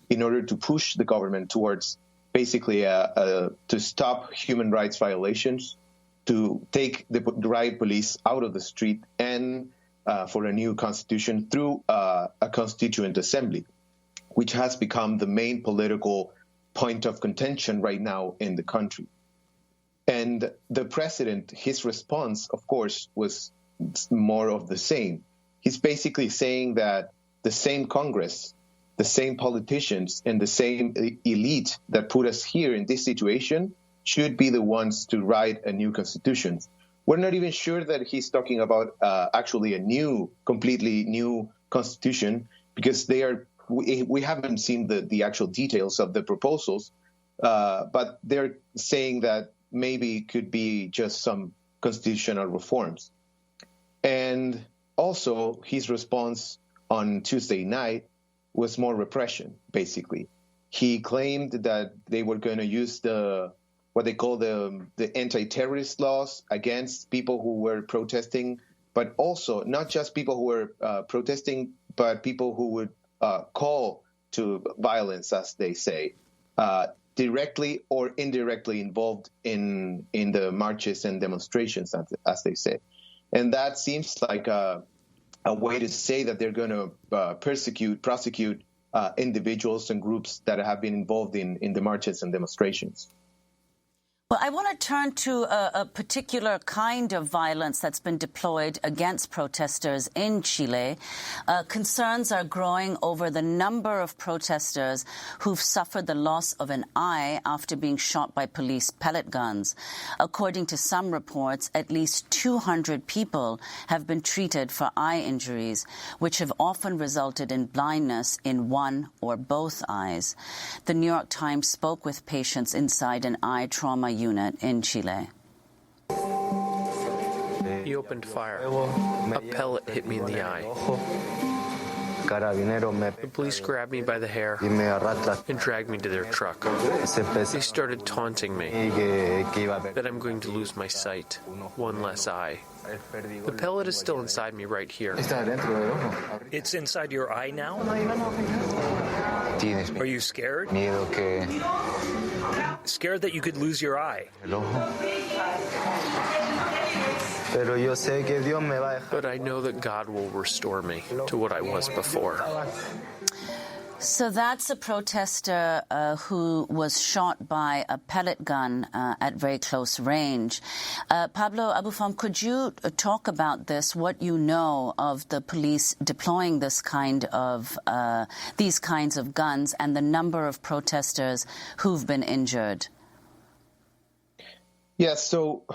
in order to push the government towards basically to stop human rights violations, to take the riot police out of the street, and for a new constitution through a constituent assembly, which has become the main political point of contention right now in the country. And the president, his response, of course, was more of the same. He's basically saying that the same Congress, the same politicians, and the same elite that put us here in this situation should be the ones to write a new constitution. We're not even sure that he's talking about actually a completely new constitution, because we haven't seen the actual details of the proposals, but they're saying that maybe it could be just some constitutional reforms. And also, his response on Tuesday night was more repression, basically. He claimed that they were going to use what they call the anti-terrorist laws against people who were protesting, but also not just people who were protesting, but people who would call to violence, as they say, directly or indirectly involved in the marches and demonstrations, as they say. And that seems like a way to say that they're going to prosecute individuals and groups that have been involved in the marches and demonstrations. Well, I want to turn to a particular kind of violence that's been deployed against protesters in Chile. Concerns are growing over the number of protesters who've suffered the loss of an eye after being shot by police pellet guns. According to some reports, at least 200 people have been treated for eye injuries, which have often resulted in blindness in one or both eyes. The New York Times spoke with patients inside an eye trauma unit in Chile. He opened fire. A pellet hit me in the eye. The police grabbed me by the hair and dragged me to their truck. They started taunting me that I'm going to lose my sight, one less eye. The pellet is still inside me right here. It's inside your eye now? Are you scared? Scared that you could lose your eye? But I know that God will restore me to what I was before. So that's a protester who was shot by a pellet gun at very close range. Pablo Abufam, could you talk about this, what you know of the police deploying these kinds of guns and the number of protesters who've been injured? Yes, so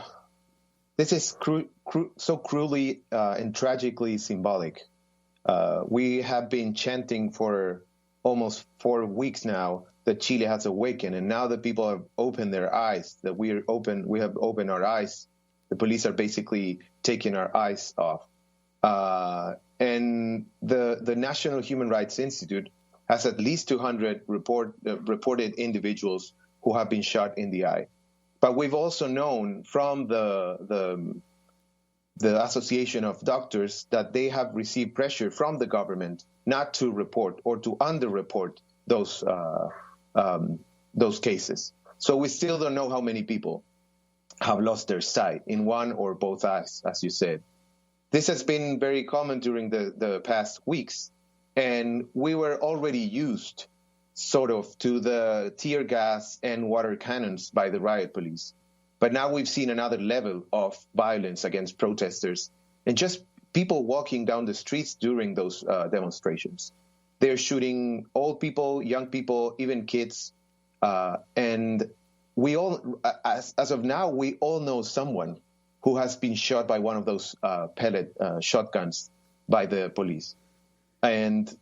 this is so cruelly and tragically symbolic. We have been chanting for almost 4 weeks now that Chile has awakened, and now that people have opened their eyes, that we have opened our eyes, the police are basically taking our eyes off. And the National Human Rights Institute has at least 200 reported individuals who have been shot in the eye. But we've also known from the Association of Doctors that they have received pressure from the government not to report or to underreport those cases. So we still don't know how many people have lost their sight in one or both eyes, as you said. This has been very common during the past weeks, and we were already used sort of to the tear gas and water cannons by the riot police. But now we've seen another level of violence against protesters and just people walking down the streets during those demonstrations. They're shooting old people, young people, even kids. And we all, as of now, we all know someone who has been shot by one of those pellet shotguns by the police. And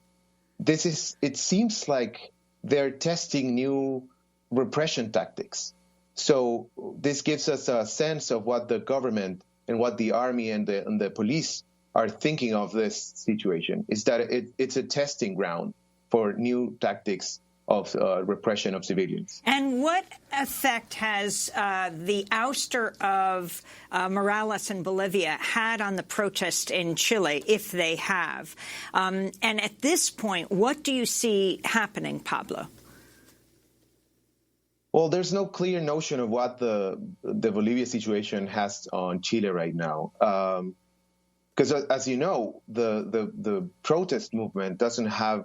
it seems like they're testing new repression tactics. So this gives us a sense of what the government and what the army and the police are thinking of this situation, is that it's a testing ground for new tactics of repression of civilians. And what effect has the ouster of Morales in Bolivia had on the protest in Chile, if they have? And at this point, what do you see happening, Pablo? Well, there's no clear notion of what the Bolivia situation has on Chile right now. Because as you know, the protest movement doesn't have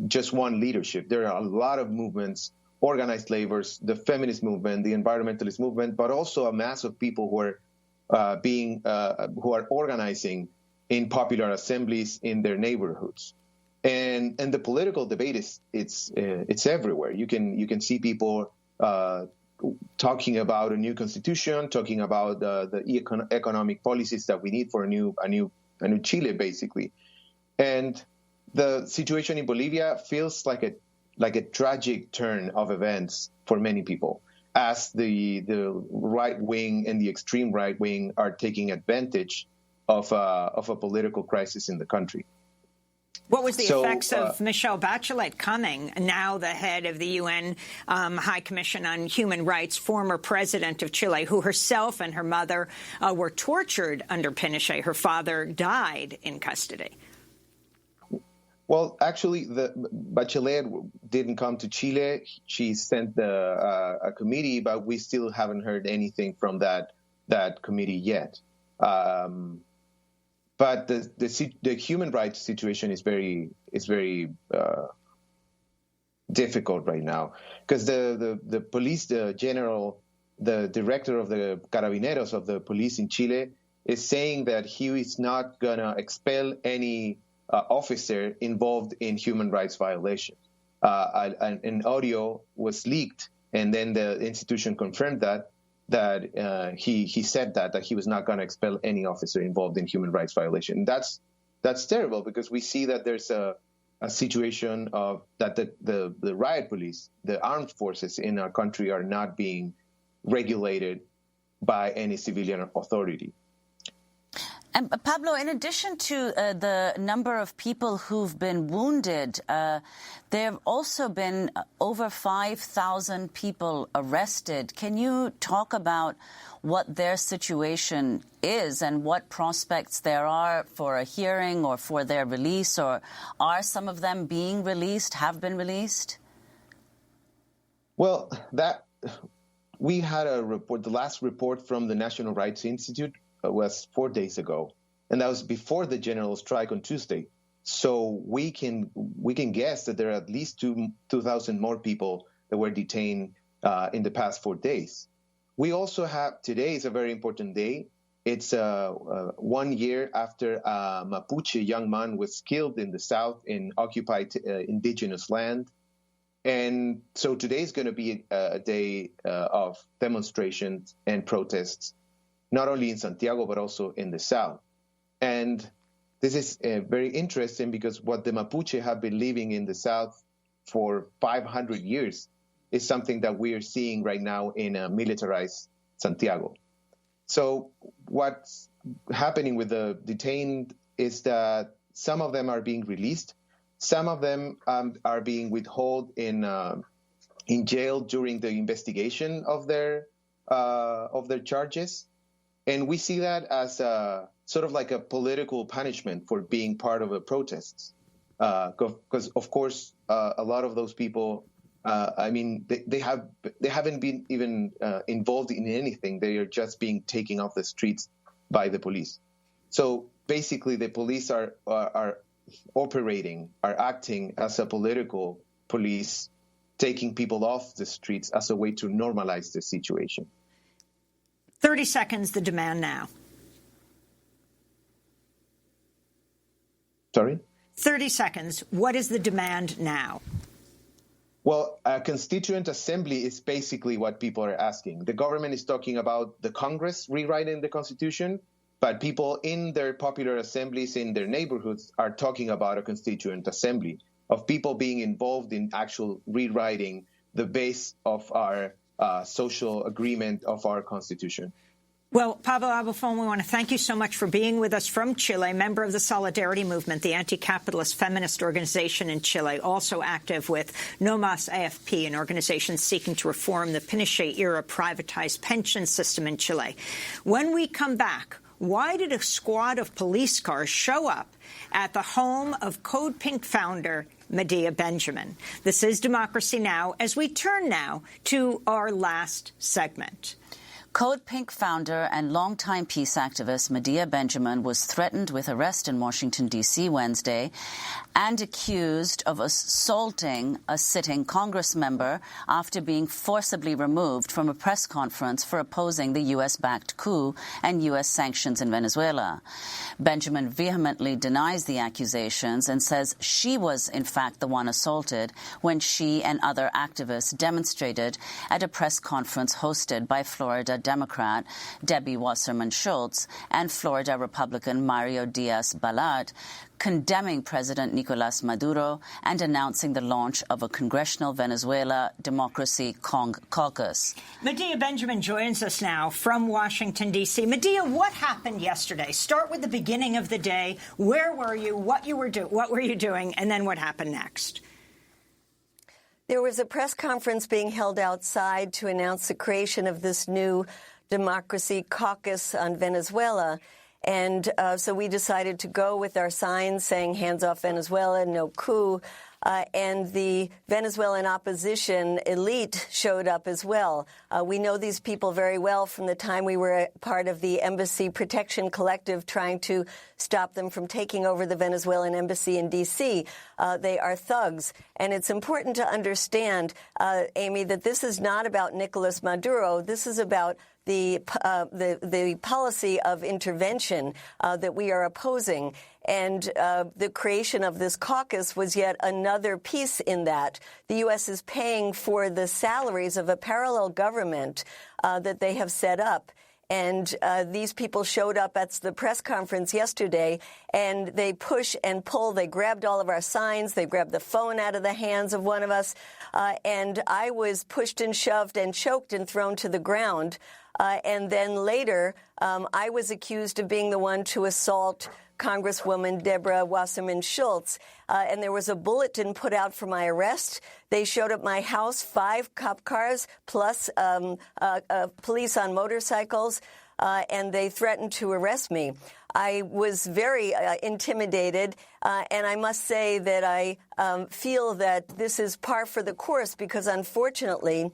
just one leadership. There are a lot of movements, organized labors, the feminist movement, the environmentalist movement, but also a mass of people who are organizing in popular assemblies in their neighborhoods. And the political debate it's everywhere. You can see people talking about a new constitution, talking about the economic policies that we need for a new Chile, basically. And the situation in Bolivia feels like a tragic turn of events for many people, as the right wing and the extreme right wing are taking advantage of a political crisis in the country. What was the effects of Michelle Bachelet coming, now the head of the UN High Commission on Human Rights, former president of Chile, who herself and her mother were tortured under Pinochet? Her father died in custody. Well, actually, Bachelet didn't come to Chile. She sent a committee, but we still haven't heard anything from that committee yet. But the human rights situation is very difficult right now, because the police, the director of the Carabineros of the police in Chile is saying that he is not gonna expel any officer involved in human rights violations. An audio was leaked, and then the institution confirmed that he said that he was not going to expel any officer involved in human rights violation. That's terrible, because we see that there's a situation of that the riot police, the armed forces in our country, are not being regulated by any civilian authority. And Pablo, in addition to the number of people who've been wounded, there have also been over 5,000 people arrested. Can you talk about what their situation is and what prospects there are for a hearing or for their release? Or are some of them being released, have been released? Well, we had a report, the last report from the National Rights Institute was 4 days ago, and that was before the general strike on Tuesday. So we can guess that there are at least 2,000 more people that were detained in the past 4 days. We also have, today is a very important day. It's 1 year after a Mapuche young man was killed in the south in occupied indigenous land. And so today is going to be a day of demonstrations and protests, not only in Santiago, but also in the south. And this is very interesting, because what the Mapuche have been living in the south for 500 years is something that we are seeing right now in a militarized Santiago. So what's happening with the detained is that some of them are being released. Some of them are being withheld in jail during the investigation of their charges. And we see that as sort of like a political punishment for being part of a protest. Because, of course, a lot of those people, they haven't been even involved in anything. They are just being taken off the streets by the police. So basically, the police are acting as a political police, taking people off the streets as a way to normalize the situation. 30 seconds, the demand now. Sorry? 30 seconds. What is the demand now? Well, a constituent assembly is basically what people are asking. The government is talking about the Congress rewriting the Constitution, but people in their popular assemblies in their neighborhoods are talking about a constituent assembly, of people being involved in actual rewriting the base of our social agreement of our Constitution. Well, Pablo Abofón, we want to thank you so much for being with us from Chile, member of the Solidarity Movement, the anti-capitalist feminist organization in Chile, also active with No Más AFP, an organization seeking to reform the Pinochet-era privatized pension system in Chile. When we come back, why did a squad of police cars show up at the home of Code Pink founder Medea Benjamin? This is Democracy Now! As we turn now to our last segment. Code Pink founder and longtime peace activist Medea Benjamin was threatened with arrest in Washington, D.C. Wednesday and accused of assaulting a sitting Congress member after being forcibly removed from a press conference for opposing the U.S.-backed coup and U.S. sanctions in Venezuela. Benjamin vehemently denies the accusations and says she was, in fact, the one assaulted when she and other activists demonstrated at a press conference hosted by Florida Democrat Debbie Wasserman Schultz and Florida Republican Mario Diaz-Balart, condemning President Nicolas Maduro and announcing the launch of a congressional Venezuela Democracy Caucus. Medea Benjamin joins us now from Washington, D.C. Medea, what happened yesterday? Start with the beginning of the day. Where were you? What were you doing? And then what happened next? There was a press conference being held outside to announce the creation of this new Democracy Caucus on Venezuela. And so we decided to go with our signs saying hands off Venezuela, no coup. And the Venezuelan opposition elite showed up as well. We know these people very well from the time we were part of the Embassy Protection Collective trying to stop them from taking over the Venezuelan embassy in D.C. They are thugs. And it's important to understand, Amy, that this is not about Nicolas Maduro. This is about the policy of intervention that we are opposing. And the creation of this caucus was yet another piece in that. The U.S. is paying for the salaries of a parallel government that they have set up. And these people showed up at the press conference yesterday, and they push and pull. They grabbed all of our signs. They grabbed the phone out of the hands of one of us. And I was pushed and shoved and choked and thrown to the ground. And then later, I was accused of being the one to assault Congresswoman Deborah Wasserman Schultz. And there was a bulletin put out for my arrest. They showed up my house, 5 cop cars, plus police on motorcycles, and they threatened to arrest me. I was very intimidated, and I must say that I feel that this is par for the course because, unfortunately,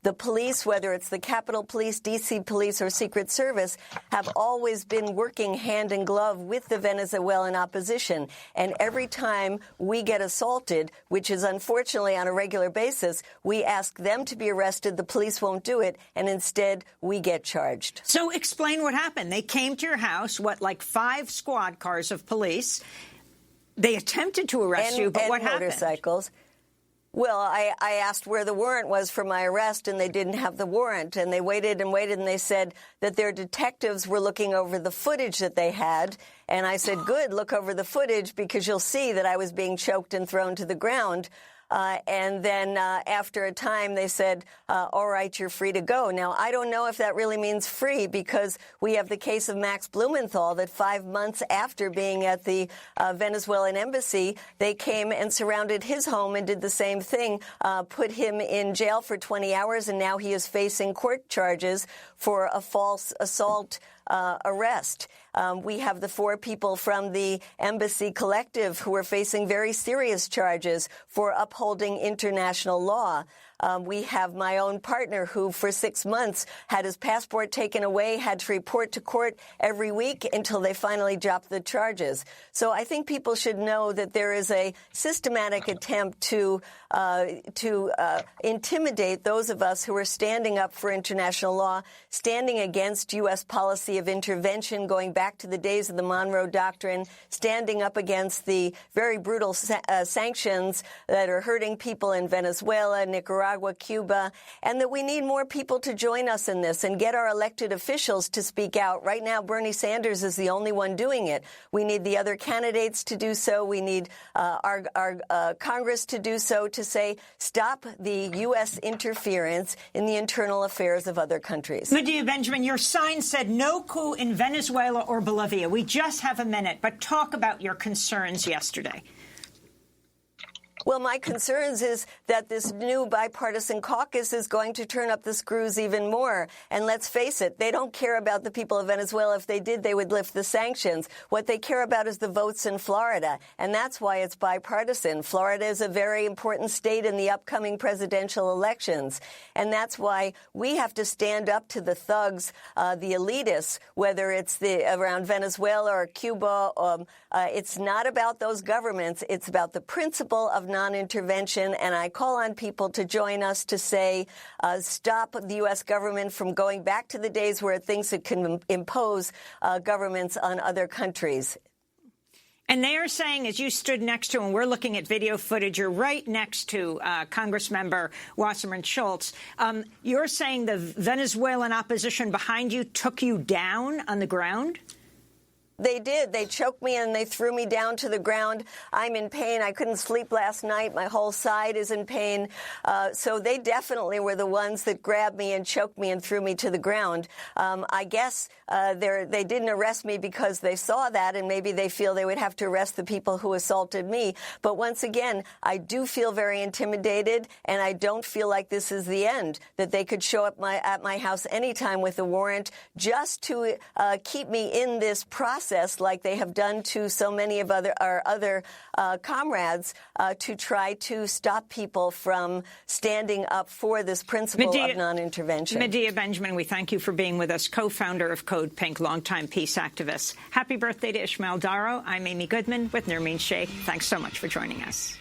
the police, whether it's the Capitol Police, D.C. Police, or Secret Service, have always been working hand in glove with the Venezuelan opposition. And every time we get assaulted, which is unfortunately on a regular basis, we ask them to be arrested. The police won't do it, and instead we get charged. So explain what happened. They came to your house, like 5 squad cars of police. They attempted to arrest you, but what happened? Motorcycles. Well, I asked where the warrant was for my arrest, and they didn't have the warrant. And they waited and waited, and they said that their detectives were looking over the footage that they had. And I said, good, look over the footage, because you'll see that I was being choked and thrown to the ground. And then after a time, they said, all right, you're free to go. Now, I don't know if that really means free, because we have the case of Max Blumenthal that 5 months after being at the Venezuelan embassy, they came and surrounded his home and did the same thing, put him in jail for 20 hours, and now he is facing court charges for a false assault arrest. We have the 4 people from the Embassy Collective who are facing very serious charges for upholding international law. We have my own partner who, for 6 months, had his passport taken away, had to report to court every week until they finally dropped the charges. So I think people should know that there is a systematic attempt to intimidate those of us who are standing up for international law, standing against U.S. policy of intervention, going back to the days of the Monroe Doctrine, standing up against the very brutal sanctions that are hurting people in Venezuela, Nicaragua, Cuba, and that we need more people to join us in this and get our elected officials to speak out. Right now, Bernie Sanders is the only one doing it. We need the other candidates to do so. We need our Congress to do so, to say, stop the U.S. interference in the internal affairs of other countries. Medea Benjamin, your sign said no coup in Venezuela or Bolivia. We just have a minute, but talk about your concerns yesterday. Well, my concerns is that this new bipartisan caucus is going to turn up the screws even more. And let's face it, they don't care about the people of Venezuela. If they did, they would lift the sanctions. What they care about is the votes in Florida. And that's why it's bipartisan. Florida is a very important state in the upcoming presidential elections. And that's why we have to stand up to the thugs, the elitists, whether it's around Venezuela or Cuba. It's not about those governments. It's about the principle of non-intervention, and I call on people to join us to say, stop the U.S. government from going back to the days where it thinks it can impose governments on other countries. And they are saying, as you stood next to, and we're looking at video footage, you're right next to Congressmember Wasserman Schultz. You're saying the Venezuelan opposition behind you took you down on the ground? They did. They choked me and they threw me down to the ground. I'm in pain. I couldn't sleep last night. My whole side is in pain. So they definitely were the ones that grabbed me and choked me and threw me to the ground. I guess they didn't arrest me because they saw that, and maybe they feel they would have to arrest the people who assaulted me. But once again, I do feel very intimidated, and I don't feel like this is the end, that they could show up at my house anytime with a warrant just to keep me in this process, like they have done to so many of our other comrades, to try to stop people from standing up for this principle of non-intervention. Medea Benjamin, we thank you for being with us, co-founder of Code Pink, longtime peace activist. Happy birthday to Ishmael Daro. I'm Amy Goodman with Nermeen Sheikh. Thanks so much for joining us.